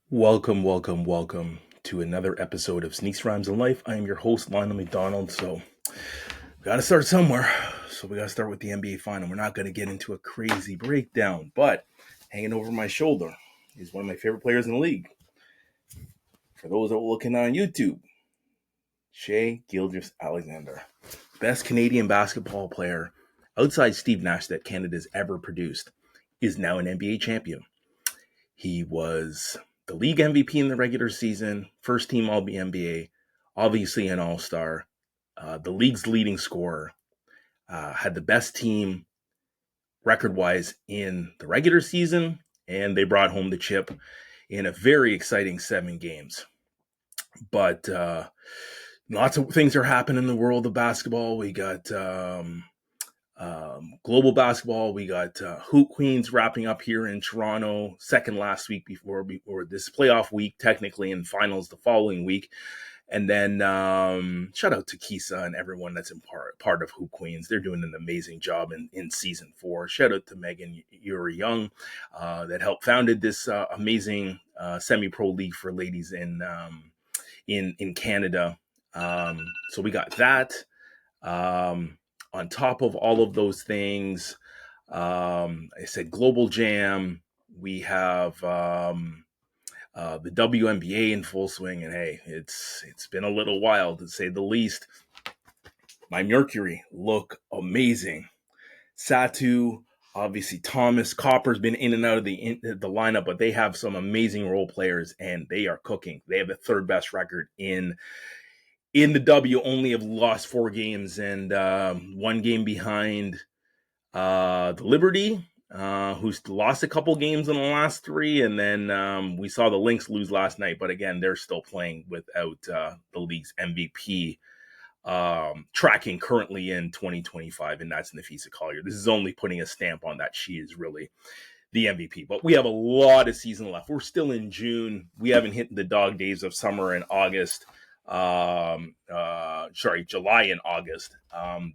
Welcome to another episode of Sneaks, Rhymes, and Life. I am your host, Lionel McDonald. So, we got to start somewhere. So, we got to start with the NBA Final. We're not going to get into a crazy breakdown, but hanging over my shoulder is one of my favorite players in the league. For those that are looking on YouTube, Shai Gilgeous-Alexander, best Canadian basketball player outside Steve Nash that Canada's ever produced, is now an NBA champion. He was the league MVP in the regular season, first team All-NBA, obviously an All-Star, the league's leading scorer, had the best team record-wise in the regular season, and they brought home the chip in a very exciting 7 games. But lots of things are happening in the world of basketball. We got global basketball. We got Hoop Queens wrapping up here in Toronto, second last week before this playoff week, technically, and finals the following week. And then shout out to Kisa and everyone that's in part of Hoop Queens. They're doing an amazing job in season 4. Shout out to Megan Yuri Young that helped founded this amazing semi-pro league for ladies in Canada. So we got that. On top of all of those things, I said Global Jam. We have the WNBA in full swing, and hey, it's been a little while to say the least. My Mercury look amazing. Satu, obviously Thomas, Copper's been in and out of the lineup, but they have some amazing role players, and they are cooking. They have the third best record in the W, only have lost 4 games and 1 game behind the Liberty, who's lost a couple games in the last 3. And then we saw the Lynx lose last night. But again, they're still playing without the league's MVP tracking currently in 2025. And that's Nafisa Collier. This is only putting a stamp on that she is really the MVP. But we have a lot of season left. We're still in June. We haven't hit the dog days of summer and August. July and August,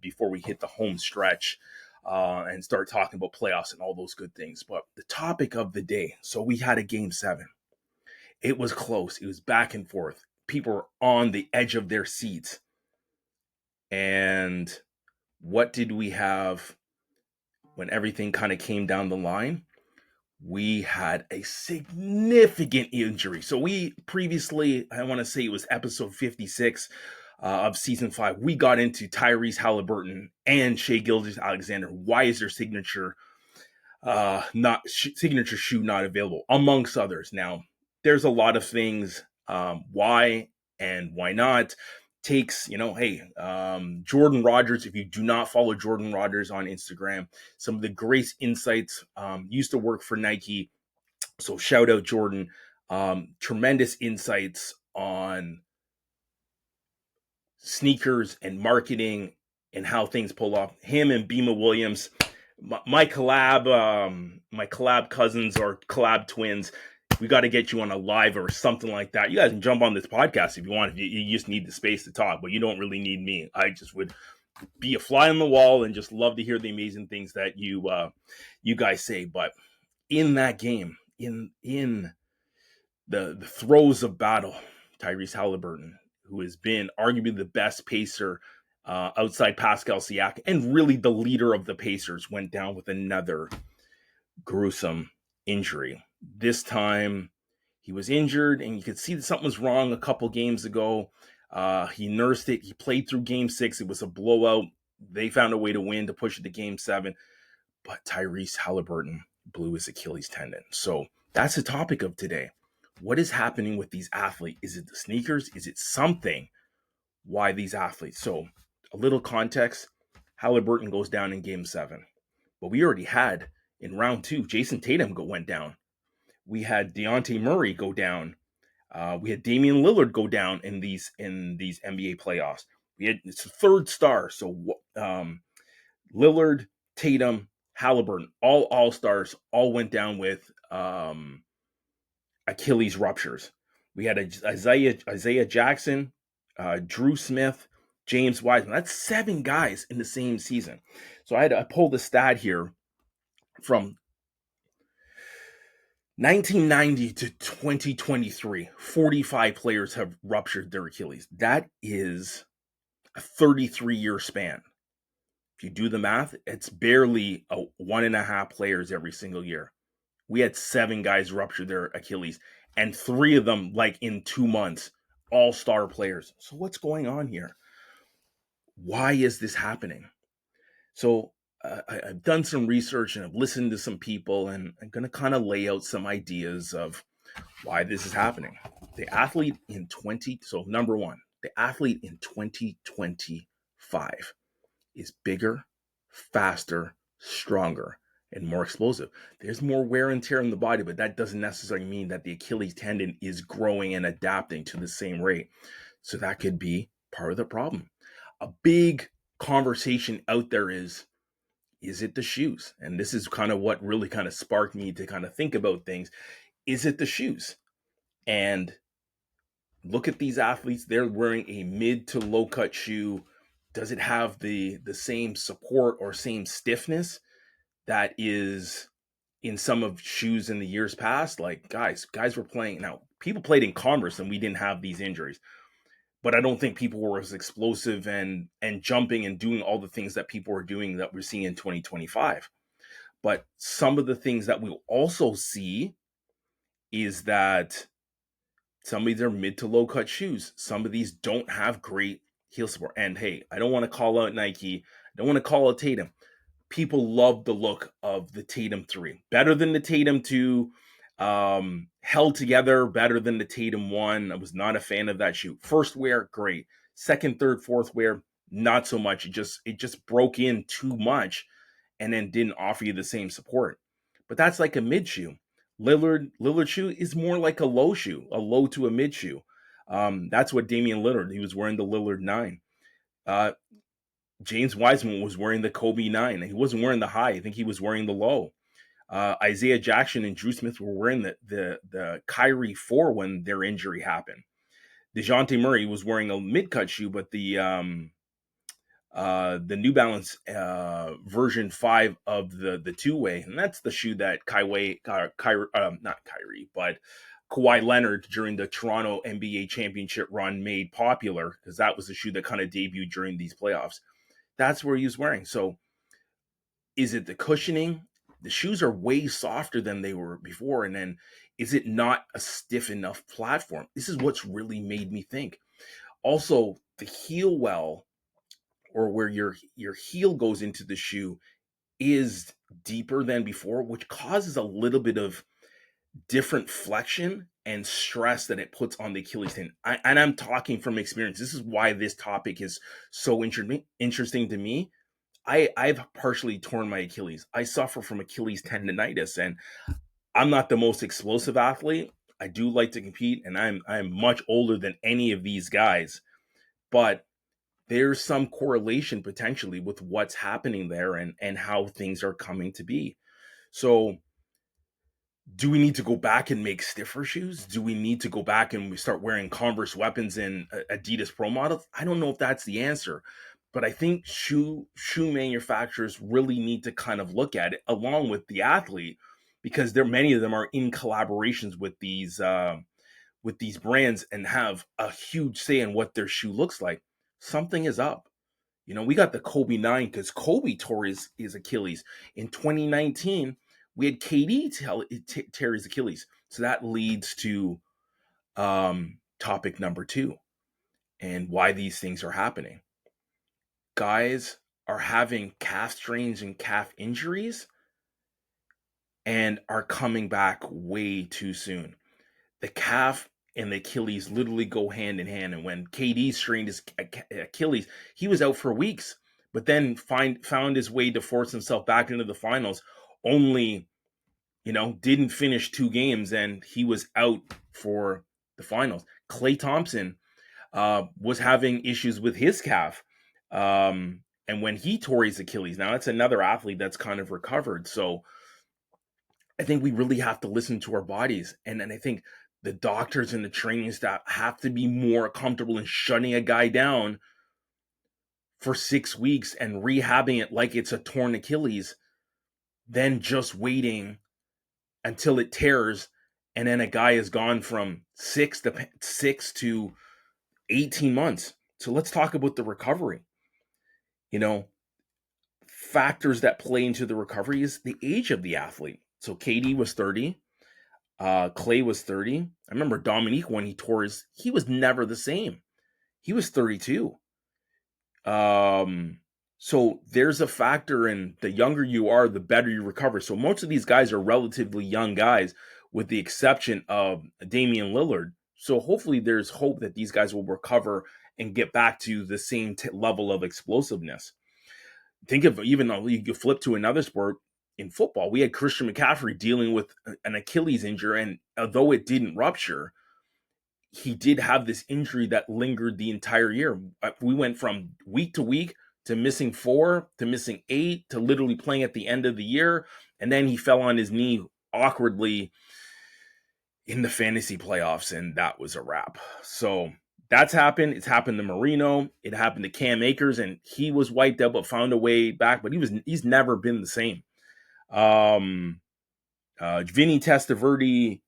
before we hit the home stretch and start talking about playoffs and all those good things. But the topic of the day, so we had a game 7. It was close. It was back and forth. People were on the edge of their seats. And what did we have when everything kind of came down the line? We had a significant injury. So we previously, I want to say it was episode 56 of season 5, we got into Tyrese Haliburton and Shai Gilgeous-Alexander. Why is their signature shoe not available, amongst others? Now, there's a lot of things why and why not. Takes, Jordan Rogers, if you do not follow Jordan Rogers on Instagram, some of the great insights, used to work for Nike. So shout out Jordan. Tremendous insights on sneakers and marketing and how things pull off. Him and Bima Williams, my collab cousins or collab twins. We got to get you on a live or something like that. You guys can jump on this podcast if you want. If you just need the space to talk, but you don't really need me. I just would be a fly on the wall and just love to hear the amazing things that you guys say. But in that game, in the throes of battle, Tyrese Haliburton, who has been arguably the best Pacer outside Pascal Siakam and really the leader of the Pacers, went down with another gruesome injury. This time he was injured, and you could see that something was wrong a couple games ago. He nursed it. He played through game 6. It was a blowout. They found a way to win to push it to game 7. But Tyrese Haliburton blew his Achilles tendon. So that's the topic of today. What is happening with these athletes? Is it the sneakers? Is it something? Why these athletes? So a little context. Haliburton goes down in game 7. But we already had in round 2, Jason Tatum went down. We had Dejounte Murray go down. We had Damian Lillard go down in these NBA playoffs. It's a third star. So Lillard, Tatum, Haliburton, all all-stars, all went down with Achilles ruptures. We had Isaiah Jackson, Drew Smith, James Wiseman. That's 7 guys in the same season. So I pulled a stat here from 1990 to 2023, 45 players have ruptured their Achilles. That is a 33-year span. If you do the math, it's barely 1.5 players every single year. We had 7 guys rupture their Achilles, and 3 of them, like in 2 months, all-star players. So what's going on here? Why is this happening? So I've done some research and I've listened to some people, and I'm going to kind of lay out some ideas of why this is happening. So number one, the athlete in 2025 is bigger, faster, stronger, and more explosive. There's more wear and tear in the body, but that doesn't necessarily mean that the Achilles tendon is growing and adapting to the same rate. So that could be part of the problem. A big conversation out there is it the shoes? And this is kind of what really kind of sparked me to kind of think about things. Is it the shoes? And look at these athletes. They're wearing a mid to low cut shoe. Does it have the same support or same stiffness that is in some of shoes in the years past? Like guys were playing. Now, people played in Converse and we didn't have these injuries. But I don't think people were as explosive and jumping and doing all the things that people are doing that we're seeing in 2025. But some of the things that we'll also see is that some of these are mid to low cut shoes. Some of these don't have great heel support. And hey, I don't want to call out Nike. I don't want to call out Tatum. People love the look of the Tatum 3. Better than the Tatum 2. Held together, better than the Tatum 1. I was not a fan of that shoe. First wear, great. Second, third, fourth wear, not so much. It just broke in too much and then didn't offer you the same support. But that's like a mid shoe. Lillard shoe is more like a low shoe, a low to a mid shoe. That's what Damian Lillard, he was wearing the Lillard 9. James Wiseman was wearing the Kobe 9. He wasn't wearing the high. I think he was wearing the low. Isaiah Jackson and Drew Smith were wearing the Kyrie 4 when their injury happened. DeJounte Murray was wearing a mid-cut shoe, but the New Balance version 5 of the two-way, and that's the shoe that Kawhi Leonard during the Toronto NBA championship run made popular, because that was the shoe that kind of debuted during these playoffs. That's where he was wearing. So is it the cushioning? The shoes are way softer than they were before. And then is it not a stiff enough platform? This is what's really made me think. Also, the heel well, or where your heel goes into the shoe, is deeper than before, which causes a little bit of different flexion and stress that it puts on the Achilles tendon. And I'm talking from experience. This is why this topic is so interesting to me. I've partially torn my Achilles. I suffer from Achilles tendonitis, and I'm not the most explosive athlete. I do like to compete, and I'm much older than any of these guys. But there's some correlation potentially with what's happening there and how things are coming to be. So do we need to go back and make stiffer shoes? Do we need to go back and we start wearing Converse weapons and Adidas Pro models? I don't know if that's the answer, but I think shoe manufacturers really need to kind of look at it along with the athlete, because many of them are in collaborations with these brands and have a huge say in what their shoe looks like. Something is up. You know, we got the Kobe 9 because Kobe tore his Achilles. In 2019, we had KD tear his Achilles. So that leads to topic number 2 and why these things are happening. Guys are having calf strains and calf injuries and are coming back way too soon. The calf and the Achilles literally go hand in hand. And when KD strained his Achilles, he was out for weeks, but then found his way to force himself back into the finals, only, didn't finish 2 games and he was out for the finals. Klay Thompson was having issues with his calf. And when he tore his Achilles, now that's another athlete that's kind of recovered. So I think we really have to listen to our bodies. And I think the doctors and the training staff have to be more comfortable in shutting a guy down for 6 weeks and rehabbing it like it's a torn Achilles than just waiting until it tears, and then a guy is gone from 6 to 18 months. So let's talk about the recovery. You know, factors that play into the recovery is the age of the athlete. So KD was 30, Clay was 30. I remember Dominique when he tore he was never the same. He was 32. So there's a factor in the younger you are, the better you recover. So most of these guys are relatively young guys, with the exception of Damian Lillard. So hopefully there's hope that these guys will recover and get back to the same level of explosiveness. Think of, even though you flip to another sport, in football, we had Christian McCaffrey dealing with an Achilles injury, and although it didn't rupture, he did have this injury that lingered the entire year. We went from week to week to missing 4 to missing 8 to literally playing at the end of the year. And then he fell on his knee awkwardly in the fantasy playoffs, and that was a wrap. So that's happened. It's happened to Marino. It happened to Cam Akers, and he was wiped out but found a way back. But he's never been the same. Vinny Testaverde.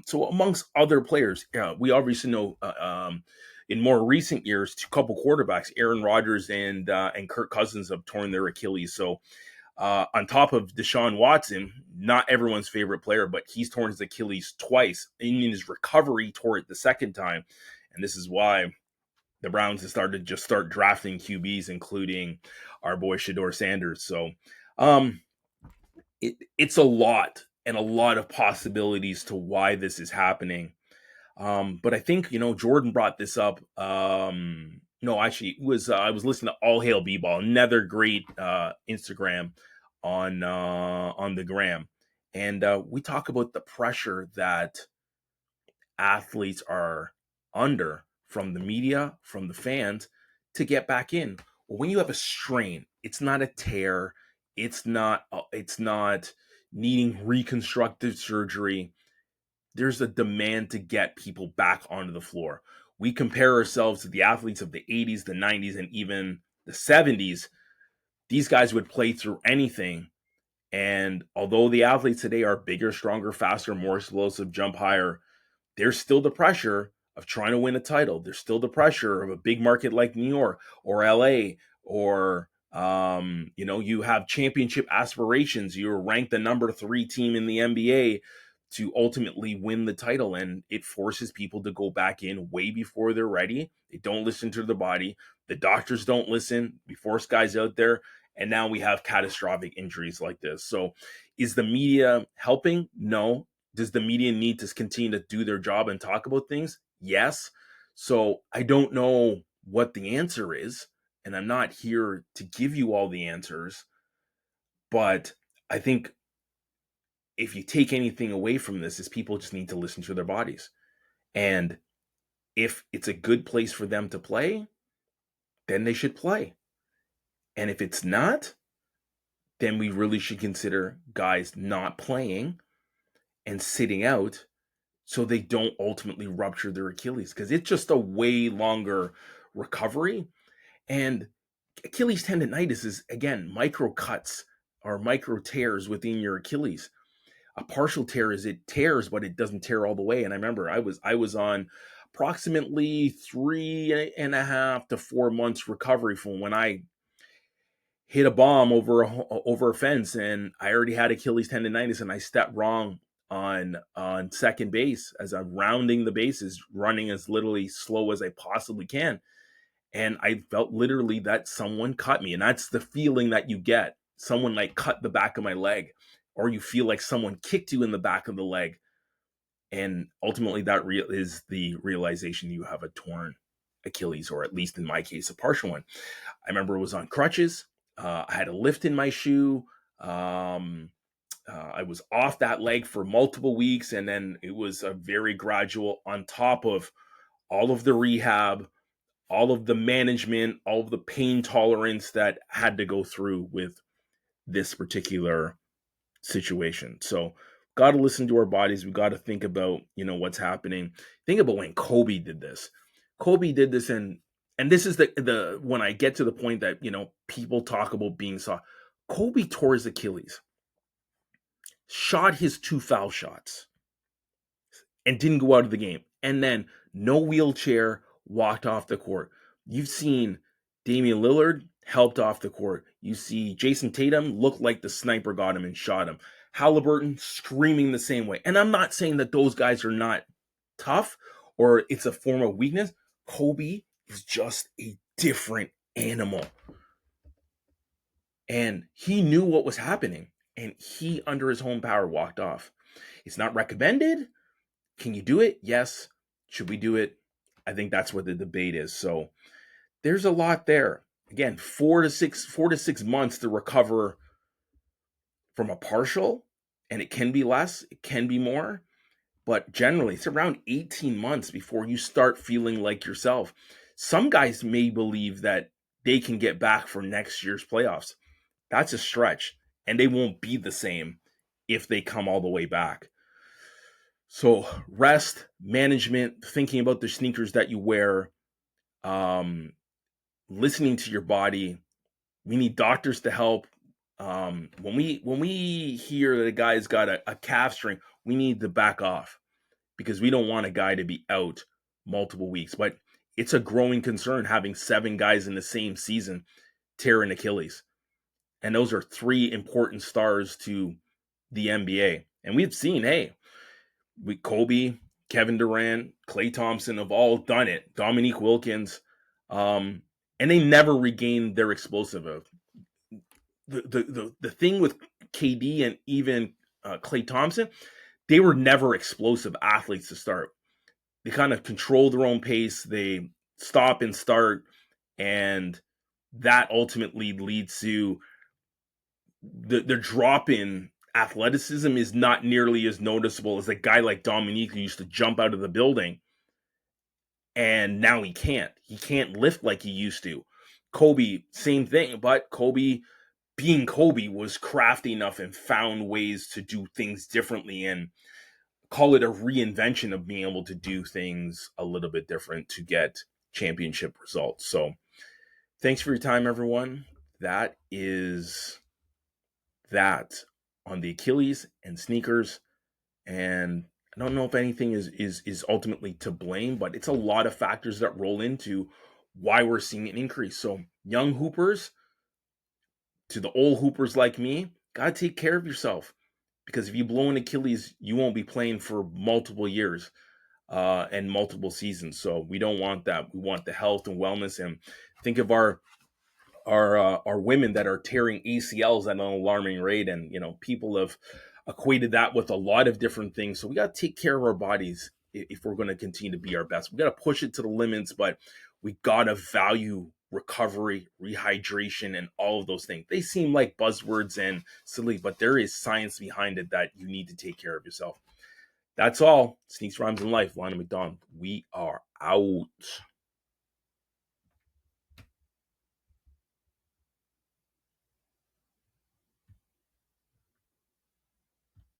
So amongst other players, we obviously know in more recent years, a couple quarterbacks, Aaron Rodgers and Kirk Cousins, have torn their Achilles. So on top of Deshaun Watson, not everyone's favorite player, but he's torn his Achilles twice. In his recovery, tore it the second time. And this is why the Browns have started to start drafting QBs, including our boy Shedeur Sanders. So it's a lot, and a lot of possibilities to why this is happening. But I think, Jordan brought this up. No, actually, it was I was listening to All Hail B-Ball, another great Instagram on the gram, and we talk about the pressure that athletes are under from the media, from the fans, to get back in. Well, when you have a strain, it's not a tear, it's not needing reconstructive surgery. There's a demand to get people back onto the floor. We compare ourselves to the athletes of the 80s, the 90s, and even the 70s. These guys would play through anything. And although the athletes today are bigger, stronger, faster, more explosive, jump higher, there's still the pressure of trying to win a title. There's still the pressure of a big market like New York or LA, or you have championship aspirations. You're ranked the number 3 team in the NBA to ultimately win the title, and it forces people to go back in way before they're ready. They don't listen to the body. The doctors don't listen. We force guys out there, and now we have catastrophic injuries like this. So is the media helping? No. Does the media need to continue to do their job and talk about things? Yes. So I don't know what the answer is, and I'm not here to give you all the answers, but I think if you take anything away from this, is people just need to listen to their bodies. And if it's a good place for them to play, then they should play. And if it's not, then we really should consider guys not playing and sitting out so they don't ultimately rupture their Achilles, because it's just a way longer recovery. And Achilles tendonitis is, again, micro cuts or micro tears within your Achilles. A partial tear is it tears, but it doesn't tear all the way. And I remember I was on approximately 3.5 to 4 months recovery from when I hit a bomb over a fence, and I already had Achilles tendonitis, and I stepped wrong on second base as I'm rounding the bases, running as literally slow as I possibly can. And I felt literally that someone cut me. And that's the feeling that you get. Someone like cut the back of my leg, or you feel like someone kicked you in the back of the leg. And ultimately that is the realization you have a torn Achilles, or at least in my case, a partial one. I remember it was on crutches. I had a lift in my shoe. I was off that leg for multiple weeks, and then it was a very gradual, on top of all of the rehab, all of the management, all of the pain tolerance that had to go through with this particular situation. So got to listen to our bodies. We got to think about, what's happening. Think about when Kobe did this. And this is the when I get to the point that, people talk about being soft. Kobe tore his Achilles. shot his 2 foul shots, and didn't go out of the game. And then no wheelchair, walked off the court. You've seen Damian Lillard helped off the court. You see Jason Tatum looked like the sniper got him and shot him. Haliburton screaming the same way. And I'm not saying that those guys are not tough or it's a form of weakness. Kobe is just a different animal. And he knew what was happening. And he, under his own power, walked off. It's not recommended. Can you do it? Yes. Should we do it? I think that's what the debate is. So there's a lot there. Again, 4 to 6 months to recover from a partial, and it can be less, it can be more, but generally it's around 18 months before you start feeling like yourself. Some guys may believe that they can get back for next year's playoffs. That's a stretch, and they won't be the same if they come all the way back. So rest, management, thinking about the sneakers that you wear, listening to your body. We need doctors to help. When we hear that a guy's got a calf strain, we need to back off because we don't want a guy to be out multiple weeks. But it's a growing concern having 7 guys in the same season tear an Achilles. And those are 3 important stars to the NBA. And we've seen, Kobe, Kevin Durant, Klay Thompson have all done it. Dominique Wilkins. And they never regained their explosive. The thing with KD and even Klay Thompson, they were never explosive athletes to start. They kind of control their own pace. They stop and start. And that ultimately leads to the drop in athleticism is not nearly as noticeable as a guy like Dominique who used to jump out of the building. And now he can't. He can't lift like he used to. Kobe, same thing. But Kobe, being Kobe, was crafty enough and found ways to do things differently and call it a reinvention of being able to do things a little bit different to get championship results. So thanks for your time, everyone. That is that on the Achilles and sneakers. And I don't know if anything is ultimately to blame, but it's a lot of factors that roll into why we're seeing an increase. So young hoopers to the old hoopers like me, gotta take care of yourself. Because if you blow an Achilles, you won't be playing for multiple years and multiple seasons. So we don't want that. We want the health and wellness. And think of our women that are tearing ACLs at an alarming rate. And, people have equated that with a lot of different things. So we got to take care of our bodies if we're going to continue to be our best. We got to push it to the limits, but we got to value recovery, rehydration, and all of those things. They seem like buzzwords and silly, but there is science behind it that you need to take care of yourself. That's all. Sneaks, Rhymes, and Life. Lionel McDonald. We are out.